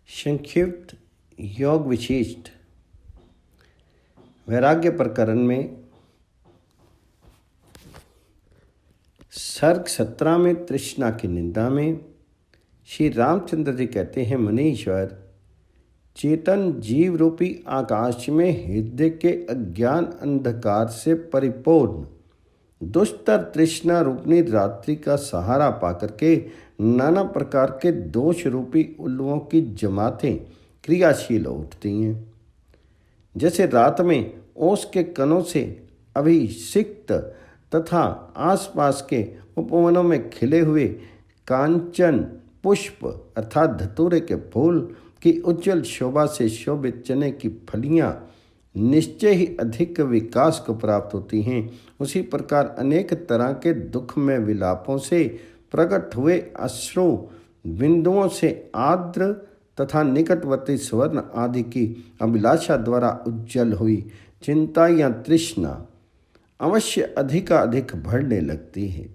संक्षिप्त योग विशिष्ट वैराग्य प्रकरण में सर्ग 17 में तृष्णा की निंदा में श्री रामचंद्र जी कहते हैं, मुनीश्वर, चेतन जीव रूपी आकाश में हृदय के अज्ञान अंधकार से परिपूर्ण दुष्टर तृष्णा रूपनी रात्रि का सहारा पाकर के नाना प्रकार के दोष रूपी उल्लुओं की जमातें क्रियाशील उठती हैं। जैसे रात में ओस के कणों से अभिषिक्त तथा आसपास के उपवनों में खिले हुए कांचन पुष्प अर्थात धतूरे के फूल की उज्जवल शोभा से शोभित चने की फलियां निश्चय ही अधिक विकास को प्राप्त होती हैं, उसी प्रकार अनेक तरह के दुख में विलापों से प्रकट हुए अश्रु बिंदुओं से आर्द्र तथा निकटवर्ती स्वर्ण आदि की अभिलाषा द्वारा उज्जवल हुई चिंता या तृष्णा अवश्य अधिकाधिक बढ़ने लगती है।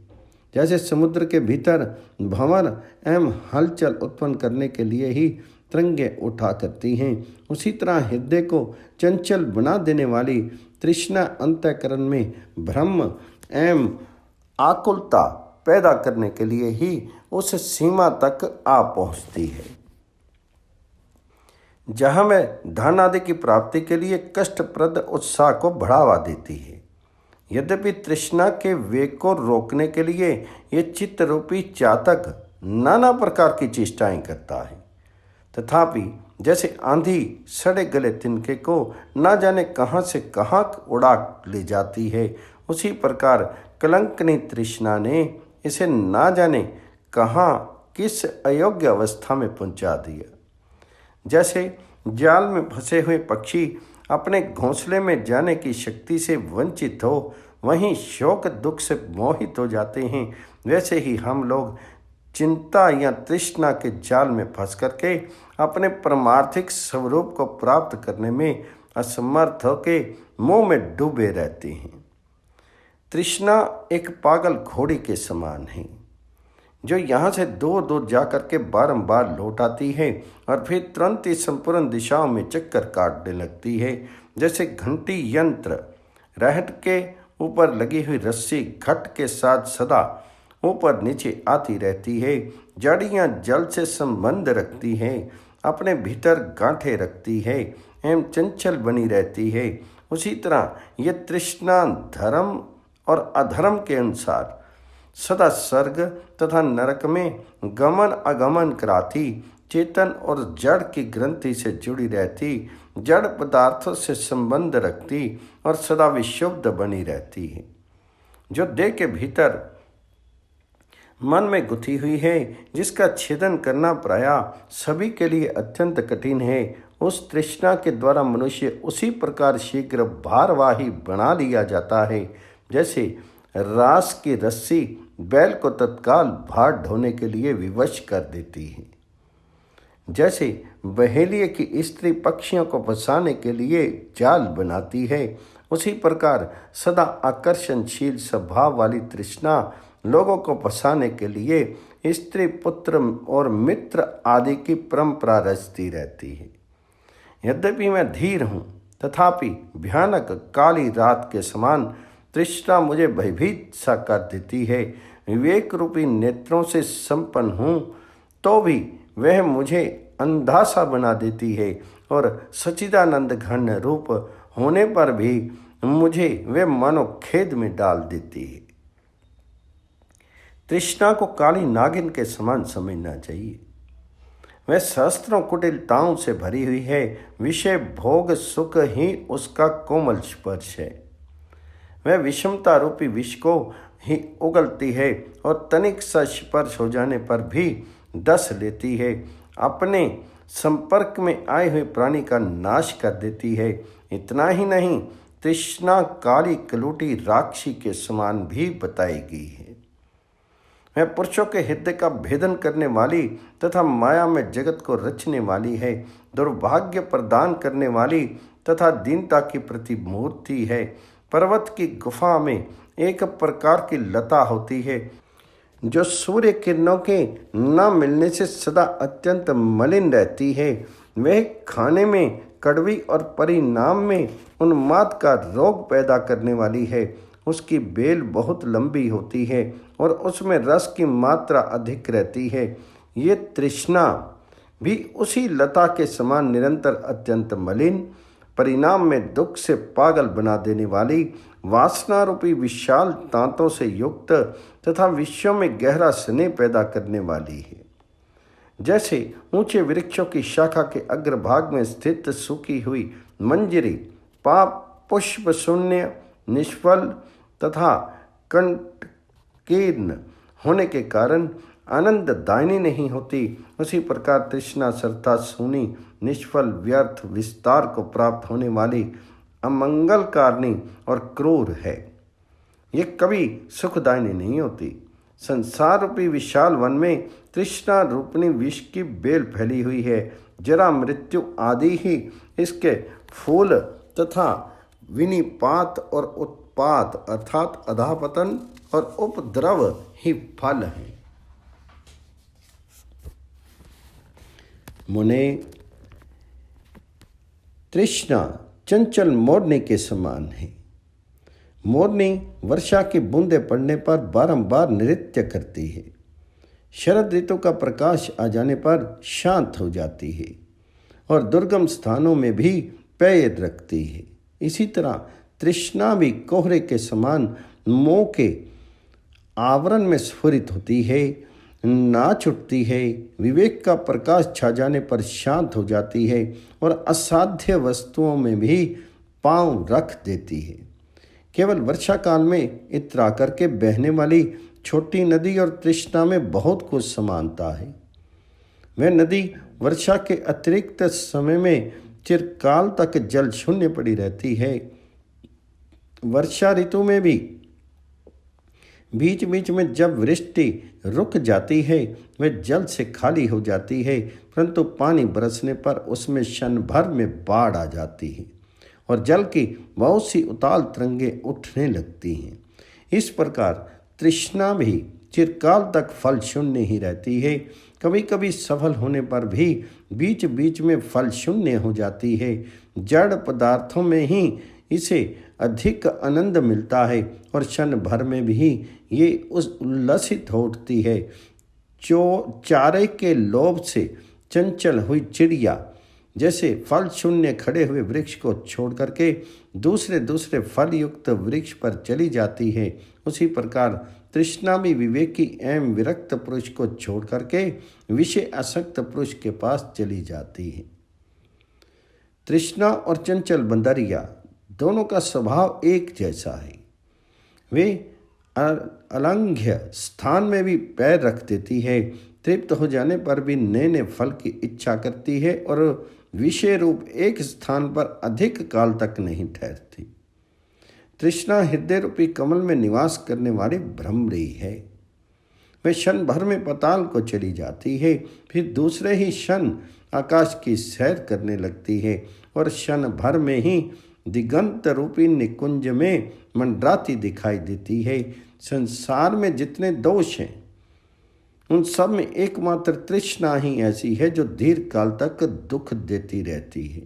जैसे समुद्र के भीतर भंवर एवं हलचल उत्पन्न करने के लिए ही तरंगें उठा करती हैं, उसी तरह हृदय को चंचल बना देने वाली तृष्णा अंतःकरण में भ्रम एवं आकुलता पैदा करने के लिए ही उस सीमा तक आ पहुंचती है जहां वह धन आदि की प्राप्ति के लिए कष्टप्रद उत्साह को बढ़ावा देती है। यद्यपि तृष्णा के वेग को रोकने के लिए ये चित्त रूपी चातक नाना प्रकार की चेष्टाएं करता है, तथापि जैसे आंधी सड़े गले तिनके को न जाने कहां से कहां उड़ा ले जाती है, उसी प्रकार कलंकनी तृष्णा ने इसे न जाने कहां किस अयोग्य अवस्था में पहुंचा दिया। जैसे जाल में फंसे हुए पक्षी अपने घोंसले में जाने की शक्ति से वंचित हो वहीं शोक दुख से मोहित हो जाते हैं, वैसे ही हम लोग चिंता या तृष्णा के जाल में फंस करके अपने परमार्थिक स्वरूप को प्राप्त करने में असमर्थ होके मोह में डूबे रहते हैं। तृष्णा एक पागल घोड़ी के समान है जो यहाँ से दूर दूर जाकर के बारंबार लौट आती है और फिर तुरंत ही संपूर्ण दिशाओं में चक्कर काटने लगती है। जैसे घंटी यंत्र रहट के ऊपर लगी हुई रस्सी घट के साथ सदा ऊपर नीचे आती रहती है, जड़ियाँ जल से संबंध रखती है, अपने भीतर गांठें रखती है एवं चंचल बनी रहती है, उसी तरह ये तृष्णा धर्म और अधर्म के अनुसार सदा स्वर्ग तथा नरक में गमन अगमन कराती, चेतन और जड़ की ग्रंथि से जुड़ी रहती, जड़ पदार्थों से संबंध रखती और सदा विशुद्ध बनी रहती है। जो देह के भीतर मन में गुथी हुई है, जिसका छेदन करना प्रायः सभी के लिए अत्यंत कठिन है, उस तृष्णा के द्वारा मनुष्य उसी प्रकार शीघ्र भारवाही बना लिया जाता है जैसे रास की रस्सी बैल को तत्काल भार ढोने के लिए विवश कर देती है। जैसे बहेलिए की स्त्री पक्षियों को फंसाने के लिए जाल बनाती है, उसी प्रकार सदा आकर्षणशील स्वभाव वाली तृष्णा लोगों को फंसाने के लिए स्त्री पुत्र और मित्र आदि की परंपरा रचती रहती है। यद्यपि मैं धीर हूँ, तथापि भयानक काली रात के समान तृष्णा मुझे भयभीत सा कर देती है। विवेक रूपी नेत्रों से संपन्न हूँ तो भी वह मुझे अंधा सा बना देती है और सच्चिदानंद घन रूप होने पर भी मुझे वह मानो खेद में डाल देती है। तृष्णा को काली नागिन के समान समझना चाहिए। वह सहस्त्रों कुटिलताओं से भरी हुई है, विषय भोग सुख ही उसका कोमल स्पर्श है। वह विषमता रूपी विष को ही उगलती है और तनिक सा स्पर्श हो जाने पर भी डस लेती है, अपने संपर्क में आए हुए प्राणी का नाश कर देती है। इतना ही नहीं, तृष्णा काली कलूटी राक्षी के समान भी बताई गई है। वह पुरुषों के हृदय का भेदन करने वाली तथा माया में जगत को रचने वाली है, दुर्भाग्य प्रदान करने वाली तथा दीनता की प्रतिमूर्ति है। पर्वत की गुफा में एक प्रकार की लता होती है जो सूर्य किरणों के न मिलने से सदा अत्यंत मलिन रहती है, वह खाने में कड़वी और परिणाम में उन्माद का रोग पैदा करने वाली है। उसकी बेल बहुत लंबी होती है और उसमें रस की मात्रा अधिक रहती है। ये तृष्णा भी उसी लता के समान निरंतर अत्यंत मलिन, परिणाम में दुख से पागल बना देने वाली, वासना रूपी विशाल दांतों से युक्त तथा विश्व में गहरा स्नेह पैदा करने वाली है। जैसे ऊंचे वृक्षों की शाखा के अग्रभाग में स्थित सूखी हुई मंजरी पाप पुष्प शून्य, निष्फल तथा कंटकीर्ण होने के कारण आनंददायिनी नहीं होती, उसी प्रकार तृष्णा सरता सूनी, निष्फल, व्यर्थ, विस्तार को प्राप्त होने वाली, अमंगलकारिणी और क्रूर है। ये कभी सुखदायिनी नहीं होती। संसार रूपी विशाल वन में तृष्णा रूपणी विष की बेल फैली हुई है। जरा, मृत्यु आदि ही इसके फूल तथा विनिपात और उत्पात अर्थात अधापतन और उपद्रव ही फल हैं। मुने, तृष्णा चंचल मोरनी के समान है। मोरनी वर्षा की बूंदें पड़ने पर बारंबार नृत्य करती है। शरद ऋतु का प्रकाश आ जाने पर शांत हो जाती है और दुर्गम स्थानों में भी पैर रखती है। इसी तरह तृष्णा भी कोहरे के समान मोह के आवरण में स्फुरित होती है, नाच उठती है, विवेक का प्रकाश छा जाने पर शांत हो जाती है और असाध्य वस्तुओं में भी पांव रख देती है। केवल वर्षा काल में इतरा करके बहने वाली छोटी नदी और तृष्णा में बहुत कुछ समानता है। वह नदी वर्षा के अतिरिक्त समय में चिरकाल तक जल शून्य पड़ी रहती है। वर्षा ऋतु में भी बीच बीच में जब वृष्टि रुक जाती है, वह जल से खाली हो जाती है, परंतु पानी बरसने पर उसमें क्षण भर में बाढ़ आ जाती है और जल की बहुत सी उताल तरंगें उठने लगती हैं। इस प्रकार तृष्णा भी चिरकाल तक फल शून्य ही रहती है। कभी कभी सफल होने पर भी बीच बीच में फल शून्य हो जाती है। जड़ पदार्थों में ही इसे अधिक आनंद मिलता है और क्षण भर में भी ये उल्लसित हो उठती है। चारे के लोभ से चंचल हुई चिड़िया जैसे फल शून्य खड़े हुए वृक्ष को छोड़ करके दूसरे दूसरे फल युक्त वृक्ष पर चली जाती है, उसी प्रकार तृष्णा भी विवेकी एवं विरक्त पुरुष को छोड़ करके विषय आसक्त पुरुष के पास चली जाती है। तृष्णा और चंचल बंदरिया दोनों का स्वभाव एक जैसा है। वे अलंघ्य स्थान में भी पैर रख देती है, तृप्त हो जाने पर भी नए नए फल की इच्छा करती है और विषय रूप एक स्थान पर अधिक काल तक नहीं ठहरती। तृष्णा हृदय रूपी कमल में निवास करने वाली भ्रमरी है। वह क्षण भर में पाताल को चली जाती है, फिर दूसरे ही क्षण आकाश की सैर करने लगती है और क्षण भर में ही दिगंत रूपी निकुंज में मंडराती दिखाई देती है। संसार में जितने दोष हैं उन सब में एकमात्र तृष्णा ही ऐसी है जो दीर्घ काल तक दुख देती रहती है।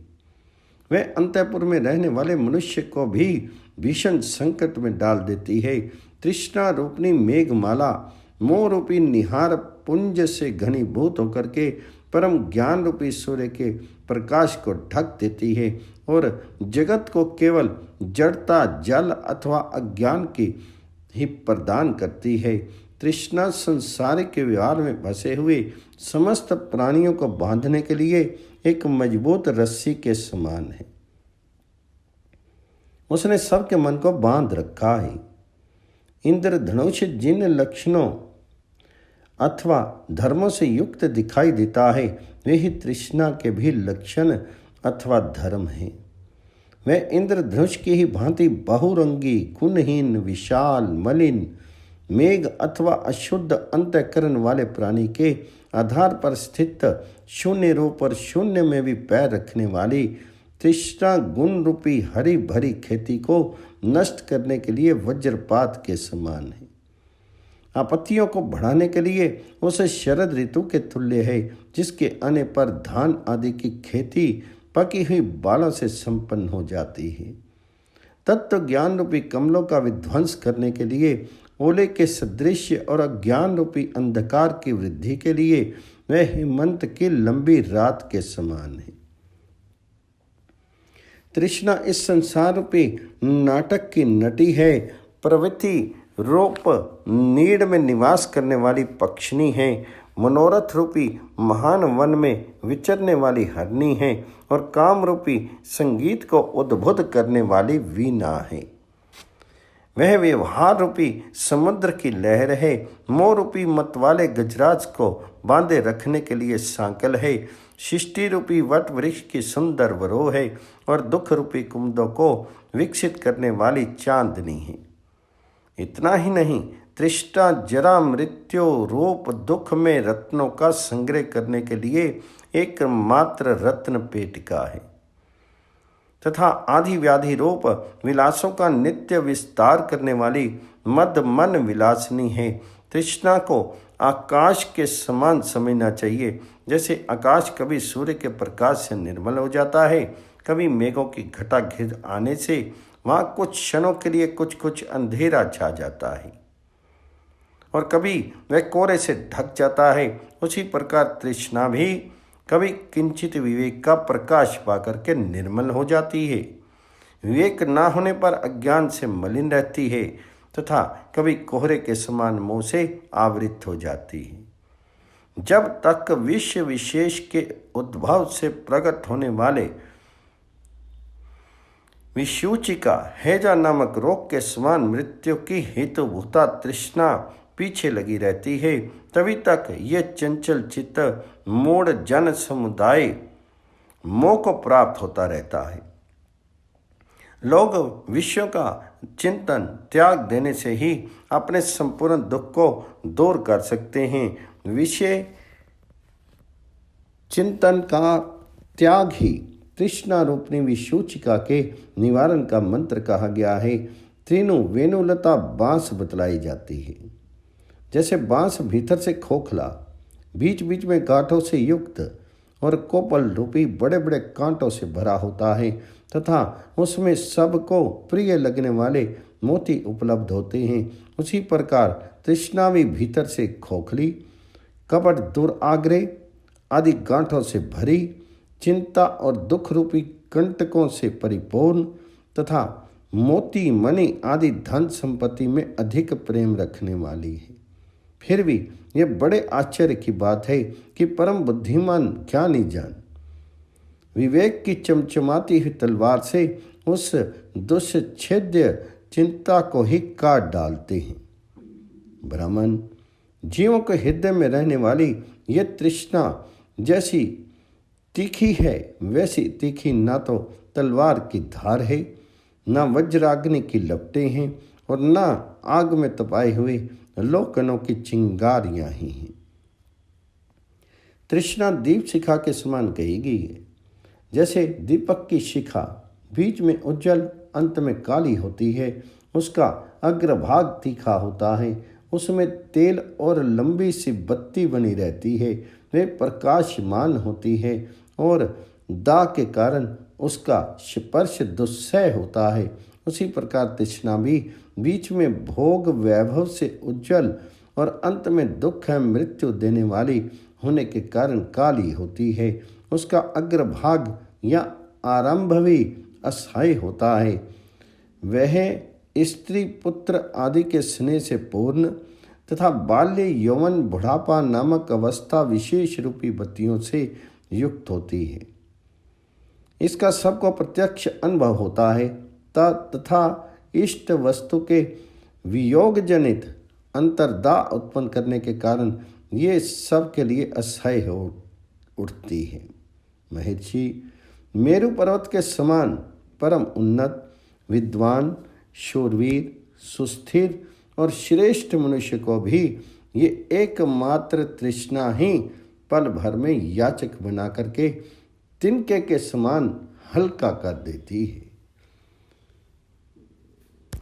वह अंतःपुर में रहने वाले मनुष्य को भी भीषण संकट में डाल देती है। तृष्णा रूपनी मेघमाला मोह रूपी निहार पुंज से घनीभूत होकर के परम ज्ञान रूपी सूर्य के प्रकाश को ढक देती है और जगत को केवल जड़ता, जल अथवा अज्ञान की ही प्रदान करती है। तृष्णा संसारिक के व्यवहार में फंसे हुए समस्त प्राणियों को बांधने के लिए एक मजबूत रस्सी के समान है। उसने सबके मन को बांध रखा है। इंद्रधनुष जिन लक्षणों अथवा धर्मों से युक्त दिखाई देता है, वे ही तृष्णा के भी लक्षण अथवा धर्म हैं। वह इंद्रधनुष की ही भांति बहुरंगी, गुणहीन, विशाल, मलिन, मेघ अथवा अशुद्ध अंतःकरण वाले प्राणी के आधार पर स्थित शून्य रूप और शून्य में भी पैर रखने वाली तृष्णा गुण रूपी हरी भरी खेती को नष्ट करने के लिए वज्रपात के समान है। आपत्तियों को बढ़ाने के लिए उस शरद ऋतु के तुल्य है, जिसके आने पर धान आदि की खेती पकी हुई बालों से संपन्न हो जाती है। तत्व ज्ञान रूपी कमलों का विध्वंस करने के लिए, ओले के सदृश और अज्ञान रूपी अंधकार की वृद्धि के लिए वह हेमंत की लंबी रात के समान है। तृष्णा इस संसार रूपी नाटक की नटी है, प्रवृत्ति रूप नीड़ में निवास करने वाली पक्षिणी है, मनोरथ रूपी महान वन में विचरने वाली हरनी है और काम रूपी संगीत को उद्बुद्ध करने वाली वीणा है। वह व्यवहार रूपी समुद्र की लहर है, मोह रूपी मतवाले गजराज को बांधे रखने के लिए सांकल है, सृष्टि रूपी वट वृक्ष की सुंदर वरोह है और दुख रूपी कुमुदों को विकसित करने वाली चांदनी है। इतना ही नहीं, तृष्णा जरा मृत्यु रूप दुख में रत्नों का संग्रह करने के लिए एकमात्र रत्न पेटिका है तथा आदि व्याधि रूप विलासों का नित्य विस्तार करने वाली मद मन विलासनी है। तृष्णा को आकाश के समान समझना चाहिए। जैसे आकाश कभी सूर्य के प्रकाश से निर्मल हो जाता है, कभी मेघों की घटा घिर आने से वहाँ कुछ क्षणों के लिए कुछ अंधेरा छा जाता है और कभी वह कोहरे से ढक जाता है, उसी प्रकार तृष्णा भी कभी किंचित विवेक का प्रकाश पाकर के निर्मल हो जाती है। विवेक ना होने पर अज्ञान से मलिन रहती है तथा कभी कोहरे के समान मोह से आवृत हो जाती है। जब तक विश्व विशेष के उद्भव से प्रकट होने वाले विषूचिका हैजा नामक रोग के समान मृत्यु की हेतुभूता तृष्णा पीछे लगी रहती है, तभी तक ये चंचल चित्त मूढ़ जन समुदाय मोह को प्राप्त होता रहता है। लोग विषयों का चिंतन त्याग देने से ही अपने संपूर्ण दुख को दूर कर सकते हैं। विषय चिंतन का त्याग ही तृष्णा रूपनी विषूचिका के निवारण का मंत्र कहा गया है। तीनों वेणुलता बांस बतलाई जाती है। जैसे बांस भीतर से खोखला, बीच बीच में गांठों से युक्त और कोपल रूपी बड़े बड़े कांटों से भरा होता है तथा उसमें सबको प्रिय लगने वाले मोती उपलब्ध होते हैं, उसी प्रकार तृष्णा भी भीतर से खोखली, कपट दुराग्रह आदि गांठों से भरी, चिंता और दुख रूपी कंटकों से परिपूर्ण तथा मोती मणि आदि धन संपत्ति में अधिक प्रेम रखने वाली है। फिर भी यह बड़े आश्चर्य की बात है कि परम बुद्धिमान ज्ञानी जन विवेक की चमचमाती हुई तलवार से उस दुष्छेद्य चिंता को ही काट डालते हैं। ब्राह्मण, जीवों के हृदय में रहने वाली यह तृष्णा जैसी तीखी है, वैसी तीखी ना तो तलवार की धार है, ना वज्राग्नि की लपटें हैं और ना आग में तपाए हुए लोकनों की चिंगारियां ही हैं। तृष्णा दीप शिखा के समान कही गई है। जैसे दीपक की शिखा बीच में उज्जवल अंत में काली होती है, उसका अग्रभाग तीखा होता है, उसमें तेल और लंबी सी बत्ती बनी रहती है, वे प्रकाशमान होती है और दाह के कारण उसका स्पर्श दुस्सह होता है। उसी प्रकार तृष्णा भी बीच में भोग वैभव से उज्जवल और अंत में दुख है मृत्यु देने वाली होने के कारण काली होती है। उसका अग्रभाग या आरंभ भी अस्थायी होता है। वह स्त्री पुत्र आदि के स्नेह से पूर्ण तथा बाल्य यौवन बुढ़ापा नामक अवस्था विशेष रूपी बत्तियों से युक्त होती है। इसका सबको प्रत्यक्ष अनुभव होता है तथा इष्ट वस्तु के वियोग जनित अंतर्दाह उत्पन्न करने के कारण ये सब के लिए असह्य हो उठती है। महर्षि, मेरु पर्वत के समान परम उन्नत विद्वान शूरवीर सुस्थिर और श्रेष्ठ मनुष्य को भी ये एकमात्र तृष्णा ही पल भर में याचक बना करके तिनके के समान हल्का कर देती है।